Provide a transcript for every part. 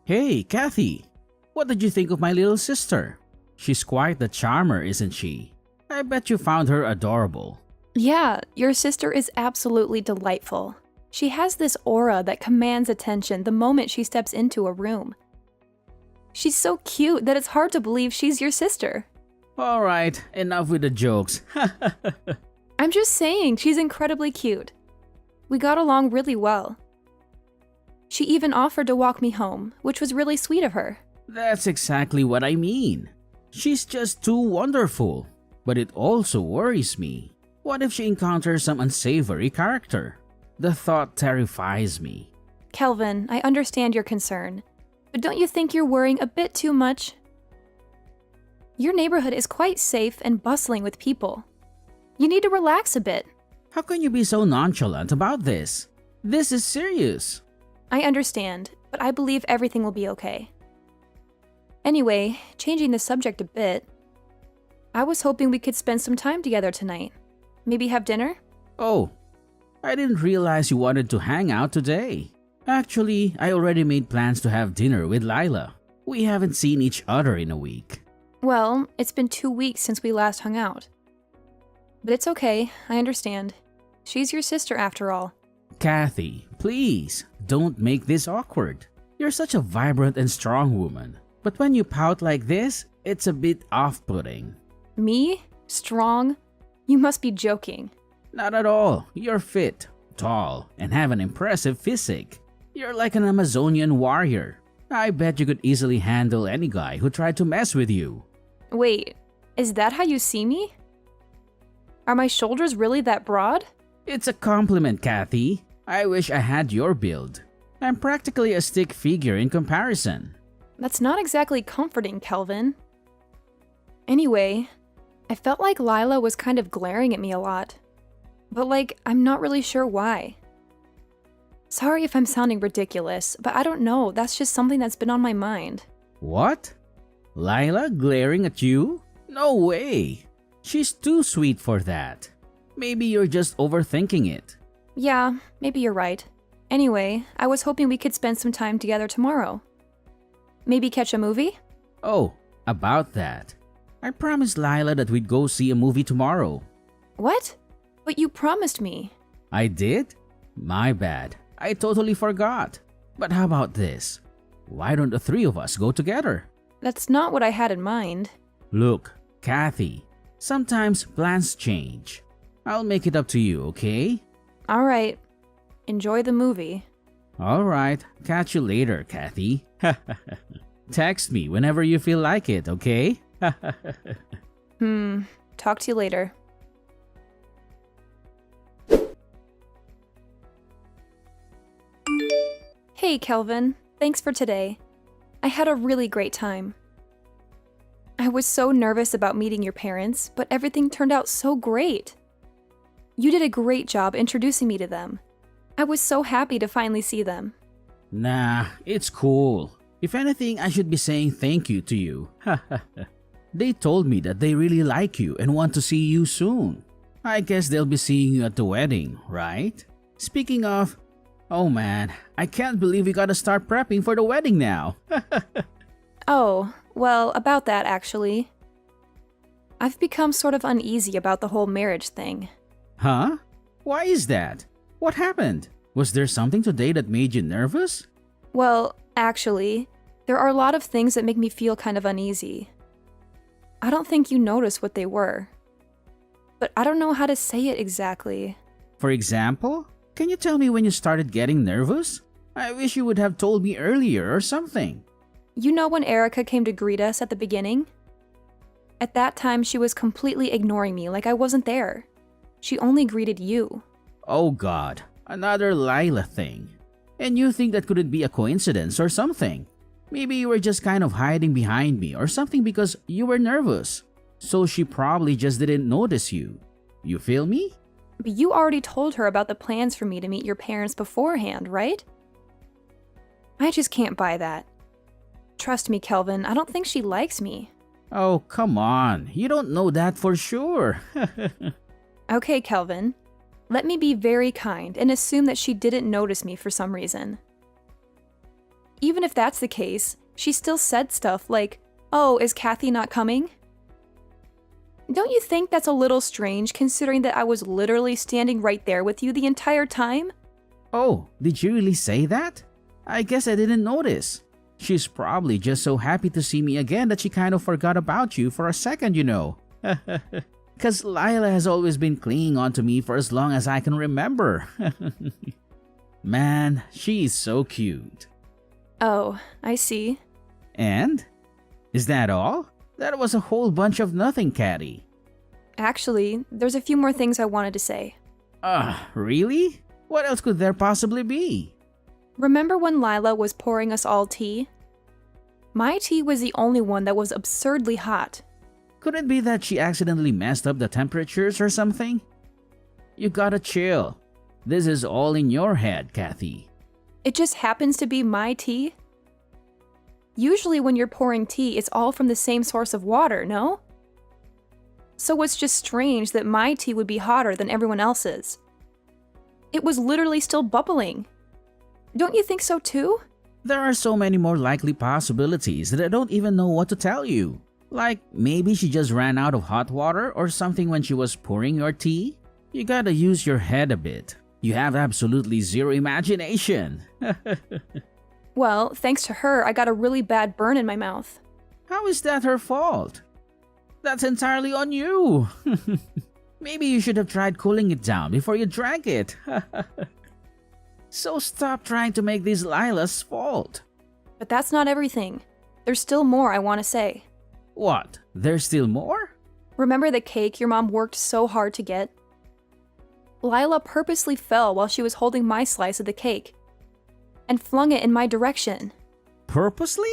Hey, Kathy! What did you think of my little sister? She's quite the charmer, isn't she? I bet you found her adorable. Yeah, your sister is absolutely delightful. She has this aura that commands attention the moment she steps into a room. She's so cute that it's hard to believe she's your sister. Alright, enough with the jokes. I'm just saying, she's incredibly cute. We got along really well. She even offered to walk me home, which was really sweet of her. That's exactly what I mean. She's just too wonderful. But it also worries me. What if she encounters some unsavory character? The thought terrifies me. Kelvin, I understand your concern, but don't you think you're worrying a bit too much? Your neighborhood is quite safe and bustling with people. You need to relax a bit. How can you be so nonchalant about this? This is serious. I understand, but I believe everything will be okay. Anyway, changing the subject a bit, I was hoping we could spend some time together tonight. Maybe have dinner? Oh, I didn't realize you wanted to hang out today. Actually, I already made plans to have dinner with Lila. We haven't seen each other in a week. Well, it's been 2 weeks since we last hung out. But it's okay, I understand. She's your sister after all. Kathy, please, don't make this awkward. You're such a vibrant and strong woman. But when you pout like this, it's a bit off-putting. Me? Strong? You must be joking. Not at all. You're fit, tall, and have an impressive physique. You're like an Amazonian warrior. I bet you could easily handle any guy who tried to mess with you. Wait, is that how you see me? Are my shoulders really that broad? It's a compliment, Kathy. I wish I had your build. I'm practically a stick figure in comparison. That's not exactly comforting, Kelvin. Anyway, I felt like Lila was kind of glaring at me a lot. But I'm not really sure why. Sorry if I'm sounding ridiculous, but I don't know, that's just something that's been on my mind. What? Lila glaring at you? No way! She's too sweet for that. Maybe you're just overthinking it. Yeah, maybe you're right. Anyway, I was hoping we could spend some time together tomorrow. Maybe catch a movie? Oh, about that. I promised Lila that we'd go see a movie tomorrow. What? But you promised me. I did? My bad. I totally forgot. But how about this? Why don't the three of us go together? That's not what I had in mind. Look, Kathy, sometimes plans change. I'll make it up to you, okay? Alright. Enjoy the movie. Alright, catch you later, Kathy. Text me whenever you feel like it, okay? Talk to you later. Hey, Kelvin. Thanks for today. I had a really great time. I was so nervous about meeting your parents, but everything turned out so great. You did a great job introducing me to them. I was so happy to finally see them. Nah, it's cool. If anything, I should be saying thank you to you. They told me that they really like you and want to see you soon. I guess they'll be seeing you at the wedding, right? Speaking of, oh man, I can't believe we gotta start prepping for the wedding now. Oh, well, about that actually. I've become sort of uneasy about the whole marriage thing. Huh? Why is that? What happened? Was there something today that made you nervous? Well, actually, there are a lot of things that make me feel kind of uneasy. I don't think you noticed what they were. But I don't know how to say it exactly. For example, can you tell me when you started getting nervous? I wish you would have told me earlier or something. You know when Erica came to greet us at the beginning? At that time, she was completely ignoring me like I wasn't there. She only greeted you. Oh god, another Lila thing. And you think that couldn't be a coincidence or something? Maybe you were just kind of hiding behind me or something because you were nervous. So she probably just didn't notice you. You feel me? But you already told her about the plans for me to meet your parents beforehand, right? I just can't buy that. Trust me, Kelvin, I don't think she likes me. Oh, come on. You don't know that for sure. Okay, Kelvin. Let me be very kind and assume that she didn't notice me for some reason. even if that's the case, she still said stuff like, "Oh, is Kathy not coming?" Don't you think that's a little strange considering that I was literally standing right there with you the entire time? Oh, did you really say that? I guess I didn't notice. She's probably just so happy to see me again that she kind of forgot about you for a second, you know. Because Lila has always been clinging on to me for as long as I can remember. Man, she's so cute. Oh, I see. And? Is that all? That was a whole bunch of nothing, Caddy. Actually, there's a few more things I wanted to say. Really? What else could there possibly be? Remember when Lila was pouring us all tea? My tea was the only one that was absurdly hot. Could it be that she accidentally messed up the temperatures or something? You gotta chill. This is all in your head, Kathy. It just happens to be my tea? Usually when you're pouring tea, it's all from the same source of water, no? So it's just strange that my tea would be hotter than everyone else's. It was literally still bubbling. Don't you think so too? There are so many more likely possibilities that I don't even know what to tell you. Like, maybe she just ran out of hot water or something when she was pouring your tea? You gotta use your head a bit. You have absolutely zero imagination. Well, thanks to her, I got a really bad burn in my mouth. How is that her fault? That's entirely on you. Maybe you should have tried cooling it down before you drank it. So stop trying to make this Lila's fault. But that's not everything. There's still more I want to say. What? There's still more? Remember the cake your mom worked so hard to get? Lila purposely fell while she was holding my slice of the cake and flung it in my direction. Purposely?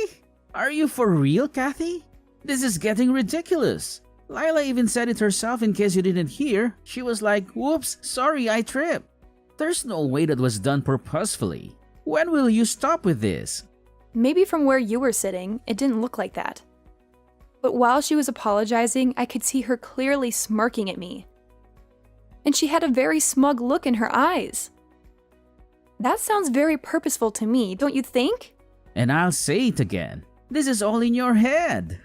Are you for real, Kathy? This is getting ridiculous. Lila even said it herself in case you didn't hear. She was like, "Whoops, sorry, I tripped." There's no way that was done purposefully. When will you stop with this? Maybe from where you were sitting, it didn't look like that. But while she was apologizing, I could see her clearly smirking at me. And she had a very smug look in her eyes. That sounds very purposeful to me, don't you think? And I'll say it again. This is all in your head.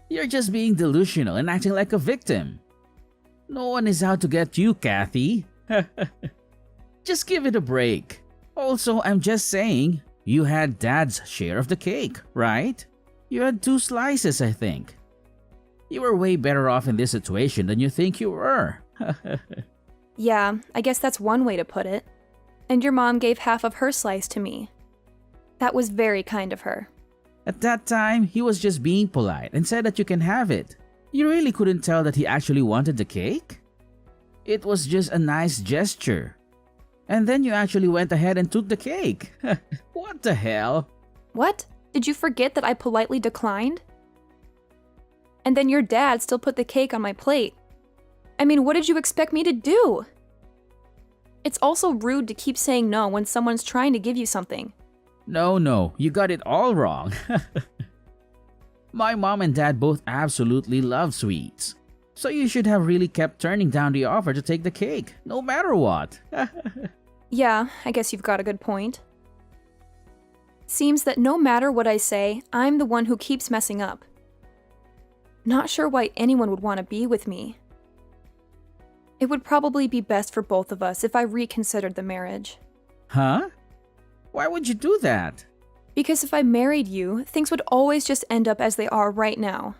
You're just being delusional and acting like a victim. No one is out to get you, Kathy. Just give it a break. Also, I'm just saying, you had Dad's share of the cake, right? You had 2 slices, I think. You were way better off in this situation than you think you were. Yeah, I guess that's one way to put it. And your mom gave half of her slice to me. That was very kind of her. At that time, he was just being polite and said that you can have it. You really couldn't tell that he actually wanted the cake? It was just a nice gesture. And then you actually went ahead and took the cake. What the hell? What? Did you forget that I politely declined? And then your dad still put the cake on my plate. I mean, what did you expect me to do? It's also rude to keep saying no when someone's trying to give you something. No, you got it all wrong. My mom and dad both absolutely love sweets. So you should have really kept turning down the offer to take the cake, no matter what. Yeah, I guess you've got a good point. Seems that no matter what I say, I'm the one who keeps messing up. Not sure why anyone would want to be with me. It would probably be best for both of us if I reconsidered the marriage. Huh? Why would you do that? Because if I married you, things would always just end up as they are right now.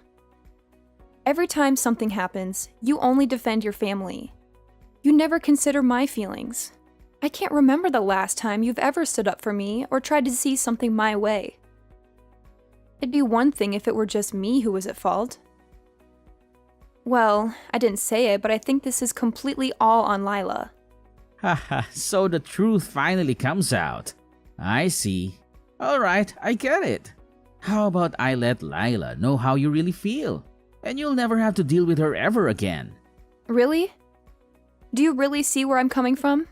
Every time something happens, you only defend your family. You never consider my feelings. I can't remember the last time you've ever stood up for me or tried to see something my way. It'd be one thing if it were just me who was at fault. Well, I didn't say it, but I think this is completely all on Lila. Haha, so the truth finally comes out. I see. Alright, I get it. How about I let Lila know how you really feel? And you'll never have to deal with her ever again. Really? Do you really see where I'm coming from?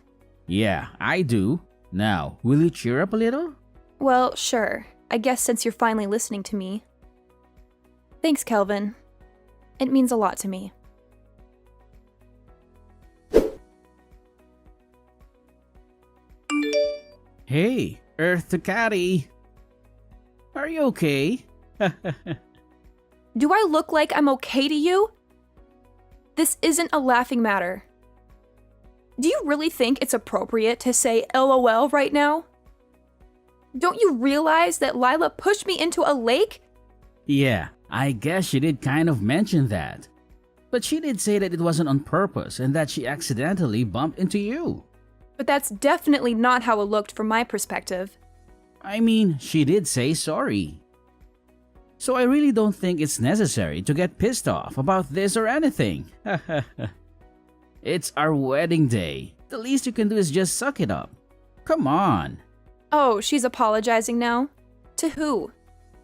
Yeah, I do. Now, will you cheer up a little? Well, sure. I guess since you're finally listening to me. Thanks, Kelvin. It means a lot to me. Hey, Earth to Caddy. Are you okay? Do I look like I'm okay to you? This isn't a laughing matter. Do you really think it's appropriate to say LOL right now? Don't you realize that Lila pushed me into a lake? Yeah, I guess she did kind of mention that. But she did say that it wasn't on purpose and that she accidentally bumped into you. But that's definitely not how it looked from my perspective. I mean, she did say sorry. So I really don't think it's necessary to get pissed off about this or anything. It's our wedding day. The least you can do is just suck it up. Come on. Oh, she's apologizing now? To who?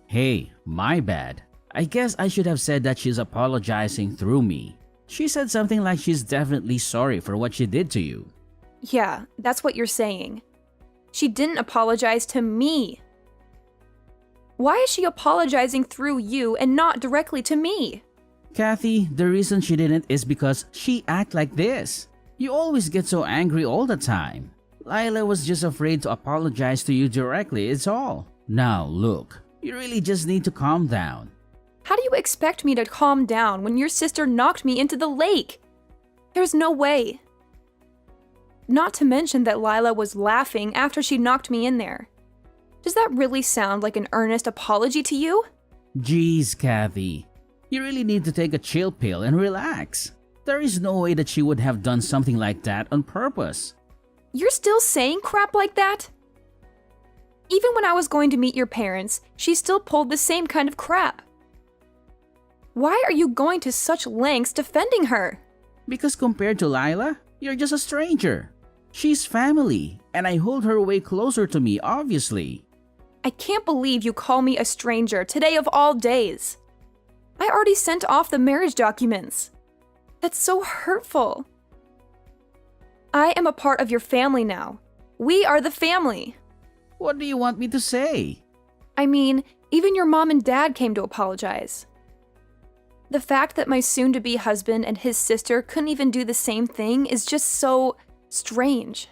Hey, my bad. I guess I should have said that she's apologizing through me. She said something like she's definitely sorry for what she did to you. Yeah, that's what you're saying. She didn't apologize to me. Why is she apologizing through you and not directly to me? Kathy, the reason she didn't is because she act like this. You always get so angry all the time. Lila was just afraid to apologize to you directly, it's all. Now look, you really just need to calm down. How do you expect me to calm down when your sister knocked me into the lake? There's no way. Not to mention that Lila was laughing after she knocked me in there. Does that really sound like an earnest apology to you? Jeez, Kathy. You really need to take a chill pill and relax. There is no way that she would have done something like that on purpose. You're still saying crap like that? Even when I was going to meet your parents, she still pulled the same kind of crap. Why are you going to such lengths defending her? Because compared to Lila, you're just a stranger. She's family, and I hold her way closer to me, obviously. I can't believe you call me a stranger today of all days. I already sent off the marriage documents. That's so hurtful. I am a part of your family now. We are the family. What do you want me to say? I mean, even your mom and dad came to apologize. The fact that my soon-to-be husband and his sister couldn't even do the same thing is just so strange.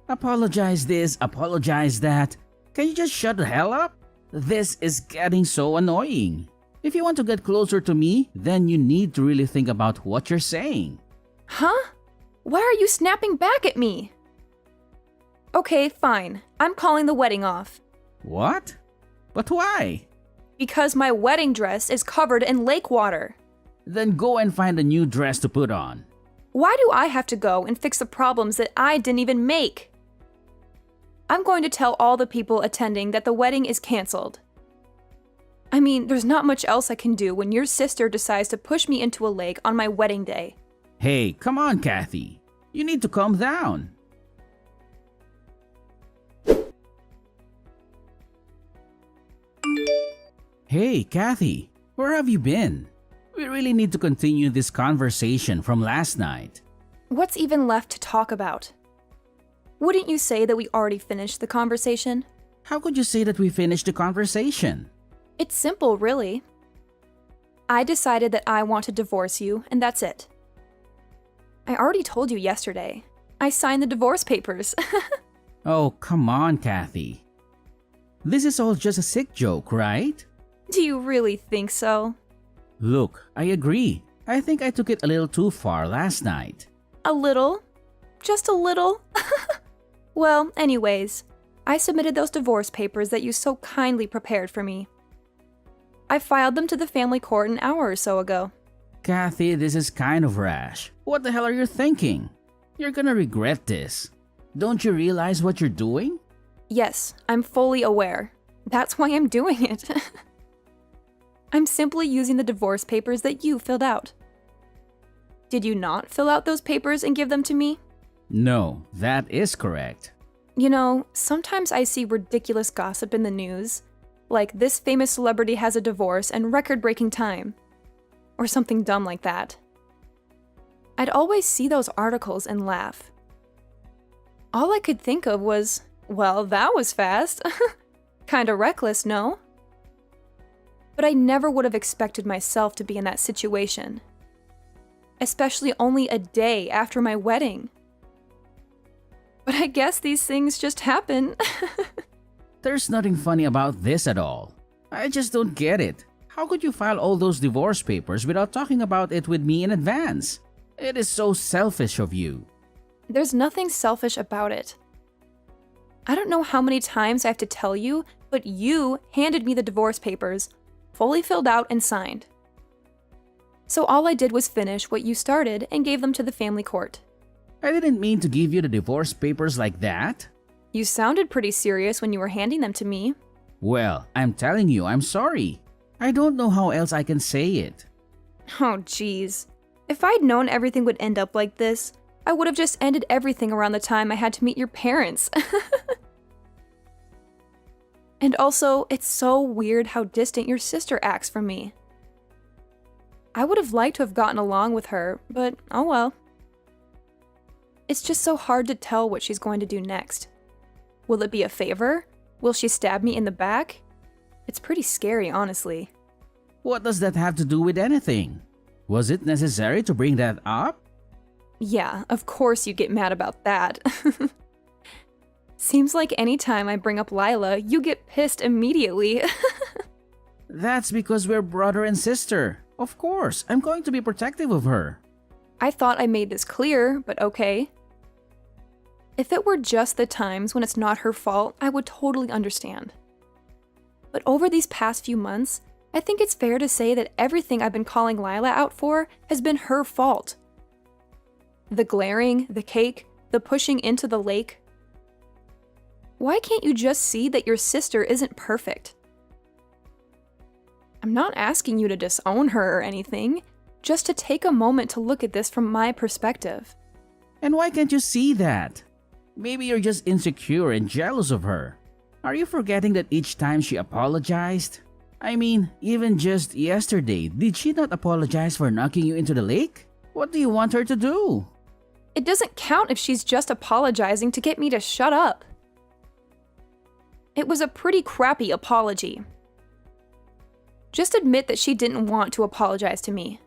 Apologize this, apologize that. Can you just shut the hell up? This is getting so annoying. If you want to get closer to me, then you need to really think about what you're saying. Huh? Why are you snapping back at me? Okay, fine. I'm calling the wedding off. What? But why? Because my wedding dress is covered in lake water. Then go and find a new dress to put on. Why do I have to go and fix the problems that I didn't even make? I'm going to tell all the people attending that the wedding is canceled. I mean, there's not much else I can do when your sister decides to push me into a lake on my wedding day. Hey, come on, Kathy. You need to calm down. Hey, Kathy, where have you been? We really need to continue this conversation from last night. What's even left to talk about? Wouldn't you say that we already finished the conversation? How could you say that we finished the conversation? It's simple, really. I decided that I want to divorce you, and that's it. I already told you yesterday. I signed the divorce papers. Oh, come on, Kathy. This is all just a sick joke, right? Do you really think so? Look, I agree. I think I took it a little too far last night. A little? Just a little? Well, anyways, I submitted those divorce papers that you so kindly prepared for me. I filed them to the family court an hour or so ago. Kathy, this is kind of rash. What the hell are you thinking? You're gonna regret this. Don't you realize what you're doing? Yes, I'm fully aware. That's why I'm doing it. I'm simply using the divorce papers that you filled out. Did you not fill out those papers and give them to me? No, that is correct. You know, sometimes I see ridiculous gossip in the news, like this famous celebrity has a divorce in record-breaking time, or something dumb like that. I'd always see those articles and laugh. All I could think of was, well, that was fast. Kinda reckless, no? But I never would have expected myself to be in that situation. Especially only a day after my wedding. But I guess these things just happen. There's nothing funny about this at all. I just don't get it. How could you file all those divorce papers without talking about it with me in advance? It is so selfish of you. There's nothing selfish about it. I don't know how many times I have to tell you, but you handed me the divorce papers, fully filled out and signed. So all I did was finish what you started and gave them to the family court. I didn't mean to give you the divorce papers like that. You sounded pretty serious when you were handing them to me. Well, I'm telling you, I'm sorry. I don't know how else I can say it. Oh, geez. If I'd known everything would end up like this, I would have just ended everything around the time I had to meet your parents. And also, it's so weird how distant your sister acts from me. I would have liked to have gotten along with her, but oh well. It's just so hard to tell what she's going to do next. Will it be a favor? Will she stab me in the back? It's pretty scary, honestly. What does that have to do with anything? Was it necessary to bring that up? Yeah, of course you get mad about that. Seems like anytime I bring up Lila, you get pissed immediately. That's because we're brother and sister. Of course, I'm going to be protective of her. I thought I made this clear, but okay. If it were just the times when it's not her fault, I would totally understand. But over these past few months, I think it's fair to say that everything I've been calling Lila out for has been her fault. The glaring, the cake, the pushing into the lake. Why can't you just see that your sister isn't perfect? I'm not asking you to disown her or anything, just to take a moment to look at this from my perspective. And why can't you see that? Maybe you're just insecure and jealous of her. Are you forgetting that each time she apologized? I mean, even just yesterday, did she not apologize for knocking you into the lake? What do you want her to do? It doesn't count if she's just apologizing to get me to shut up. It was a pretty crappy apology. Just admit that she didn't want to apologize to me.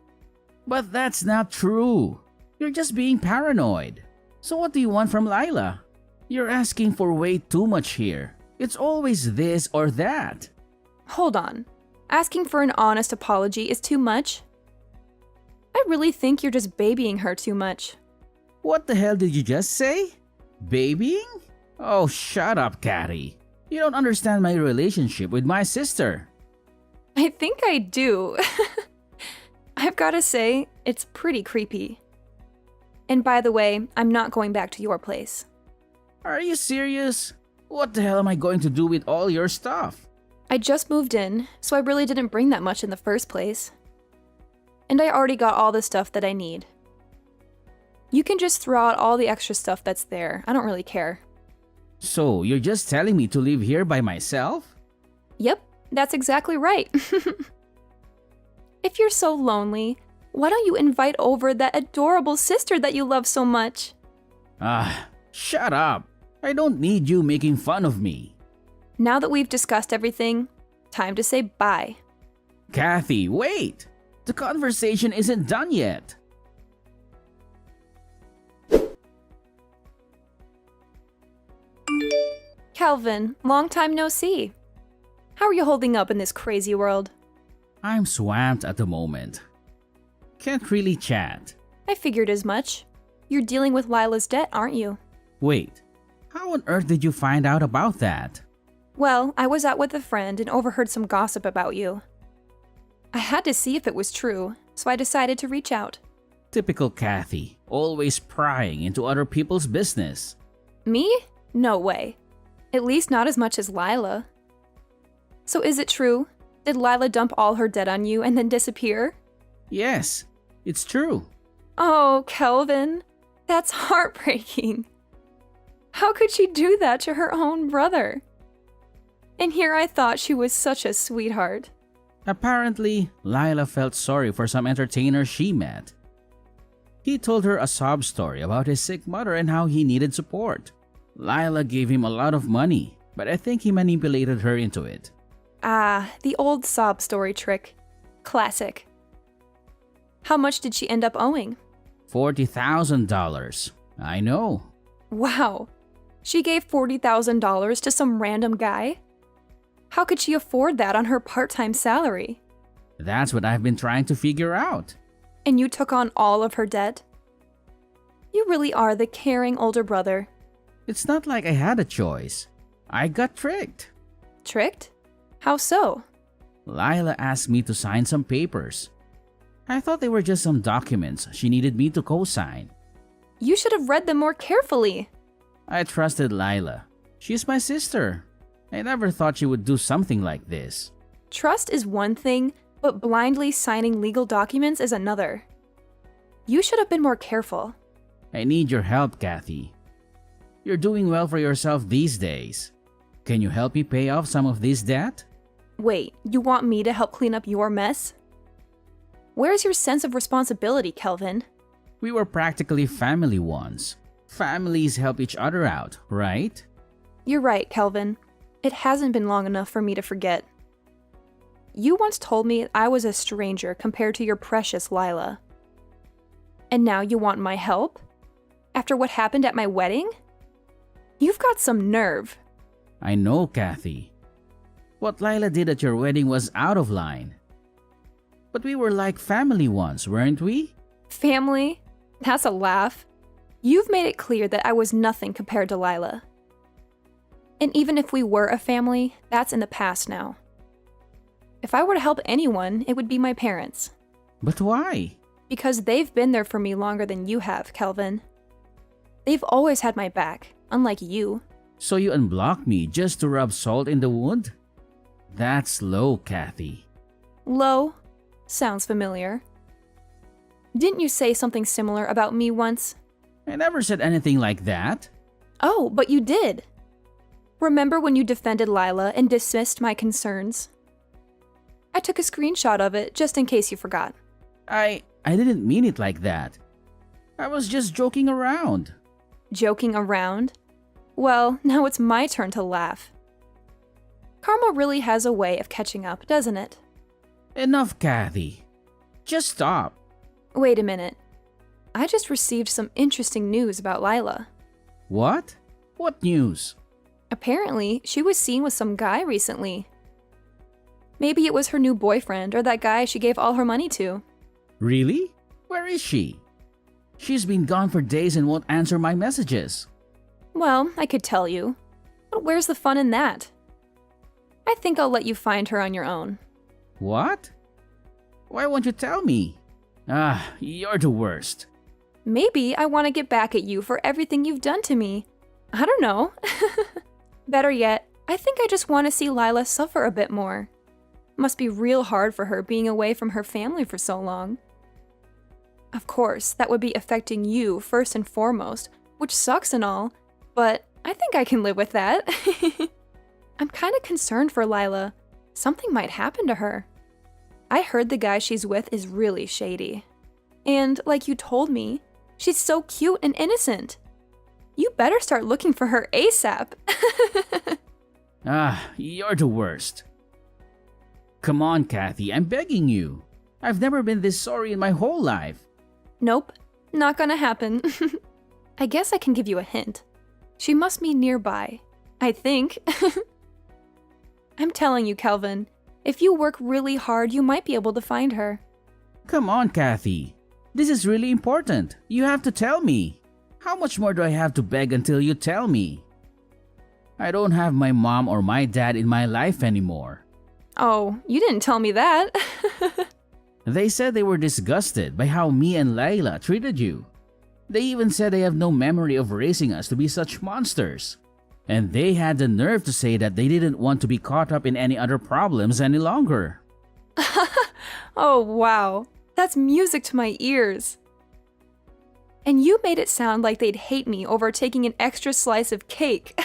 But that's not true. You're just being paranoid. So what do you want from Lila? You're asking for way too much here. It's always this or that. Hold on. Asking for an honest apology is too much? I really think you're just babying her too much. What the hell did you just say? Babying? Oh, shut up, Catty. You don't understand my relationship with my sister. I think I do. I've gotta say, it's pretty creepy. And by the way, I'm not going back to your place. Are you serious? What the hell am I going to do with all your stuff? I just moved in, so I really didn't bring that much in the first place. And I already got all the stuff that I need. You can just throw out all the extra stuff that's there. I don't really care. So, you're just telling me to live here by myself? Yep, that's exactly right. If you're so lonely, why don't you invite over that adorable sister that you love so much? Shut up. I don't need you making fun of me. Now that we've discussed everything, time to say bye. Kathy, wait! The conversation isn't done yet. Calvin, long time no see. How are you holding up in this crazy world? I'm swamped at the moment. Can't really chat. I figured as much. You're dealing with Lila's debt, aren't you? Wait, how on earth did you find out about that? Well, I was out with a friend and overheard some gossip about you. I had to see if it was true, so I decided to reach out. Typical Kathy, always prying into other people's business. Me? No way. At least not as much as Lila. So is it true? Did Lila dump all her debt on you and then disappear? Yes, it's true. Oh, Kelvin, that's heartbreaking. How could she do that to her own brother? And here I thought she was such a sweetheart. Apparently, Lila felt sorry for some entertainer she met. He told her a sob story about his sick mother and how he needed support. Lila gave him a lot of money, but I think he manipulated her into it. Ah, the old sob story trick. Classic. How much did she end up owing? $40,000. I know. Wow. She gave $40,000 to some random guy? How could she afford that on her part-time salary? That's what I've been trying to figure out. And you took on all of her debt? You really are the caring older brother. It's not like I had a choice. I got tricked. Tricked? How so? Lila asked me to sign some papers. I thought they were just some documents she needed me to co-sign. You should have read them more carefully. I trusted Lila. She's my sister. I never thought she would do something like this. Trust is one thing, but blindly signing legal documents is another. You should have been more careful. I need your help, Kathy. You're doing well for yourself these days. Can you help me pay off some of this debt? Wait, you want me to help clean up your mess? Where's your sense of responsibility, Kelvin? We were practically family once. Families help each other out, right? You're right, Kelvin. It hasn't been long enough for me to forget. You once told me I was a stranger compared to your precious Lila. And now you want my help? After what happened at my wedding? You've got some nerve. I know, Kathy. What Lila did at your wedding was out of line. But we were like family once, weren't we? Family? That's a laugh. You've made it clear that I was nothing compared to Lila. And even if we were a family, that's in the past now. If I were to help anyone, it would be my parents. But why? Because they've been there for me longer than you have, Kelvin. They've always had my back, unlike you. So you unblocked me just to rub salt in the wound? That's low, Kathy. Low? Sounds familiar. Didn't you say something similar about me once? I never said anything like that. Oh, but you did. Remember when you defended Lila and dismissed my concerns? I took a screenshot of it just in case you forgot. I didn't mean it like that. I was just joking around. Joking around? Well, now it's my turn to laugh. Karma really has a way of catching up, doesn't it? Enough, Kathy. Just stop. Wait a minute. I just received some interesting news about Lila. What? What news? Apparently, she was seen with some guy recently. Maybe it was her new boyfriend or that guy she gave all her money to. Really? Where is she? She's been gone for days and won't answer my messages. Well, I could tell you. But where's the fun in that? I think I'll let you find her on your own. What? Why won't you tell me? You're the worst. Maybe I want to get back at you for everything you've done to me. I don't know. Better yet, I think I just want to see Lila suffer a bit more. Must be real hard for her being away from her family for so long. Of course, that would be affecting you first and foremost, which sucks and all, but I think I can live with that. I'm kind of concerned for Lila. Something might happen to her. I heard the guy she's with is really shady. And like you told me, she's so cute and innocent. You better start looking for her ASAP. You're the worst. Come on, Kathy, I'm begging you. I've never been this sorry in my whole life. Nope, not gonna happen. I guess I can give you a hint. She must be nearby. I think. I'm telling you, Kelvin, if you work really hard, you might be able to find her. Come on, Kathy. This is really important. You have to tell me. How much more do I have to beg until you tell me? I don't have my mom or my dad in my life anymore. Oh, you didn't tell me that. They said they were disgusted by how me and Layla treated you. They even said they have no memory of raising us to be such monsters. And they had the nerve to say that they didn't want to be caught up in any other problems any longer. Oh, wow. That's music to my ears. And you made it sound like they'd hate me over taking an extra slice of cake.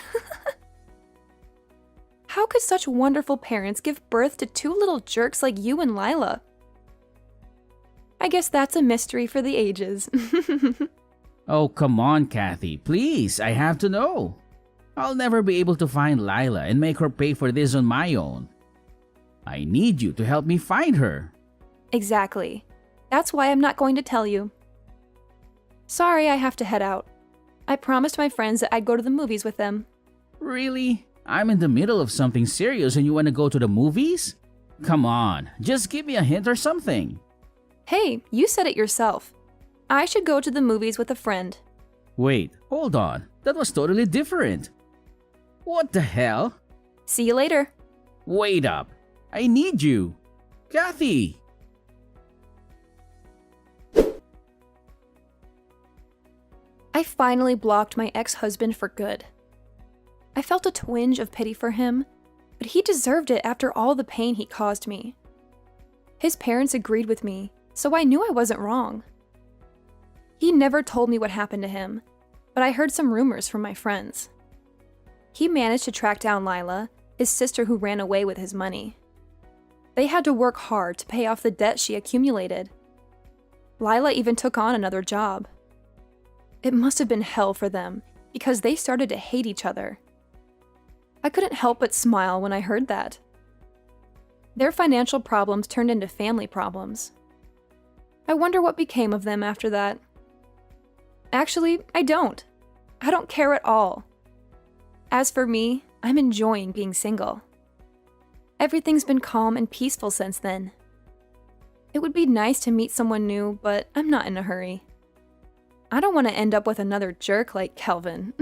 How could such wonderful parents give birth to two little jerks like you and Lila? I guess that's a mystery for the ages. Oh, come on, Kathy. Please, I have to know. I'll never be able to find Lila and make her pay for this on my own. I need you to help me find her. Exactly. That's why I'm not going to tell you. Sorry, I have to head out. I promised my friends that I'd go to the movies with them. Really? I'm in the middle of something serious and you want to go to the movies? Come on, just give me a hint or something. Hey, you said it yourself. I should go to the movies with a friend. Wait, hold on. That was totally different. What the hell? See you later. Wait up. I need you. Kathy! I finally blocked my ex-husband for good. I felt a twinge of pity for him, but he deserved it after all the pain he caused me. His parents agreed with me, so I knew I wasn't wrong. He never told me what happened to him, but I heard some rumors from my friends. He managed to track down Lila, his sister who ran away with his money. They had to work hard to pay off the debt she accumulated. Lila even took on another job. It must have been hell for them because they started to hate each other. I couldn't help but smile when I heard that. Their financial problems turned into family problems. I wonder what became of them after that. Actually, I don't. I don't care at all. As for me, I'm enjoying being single. Everything's been calm and peaceful since then. It would be nice to meet someone new, but I'm not in a hurry. I don't want to end up with another jerk like Kelvin.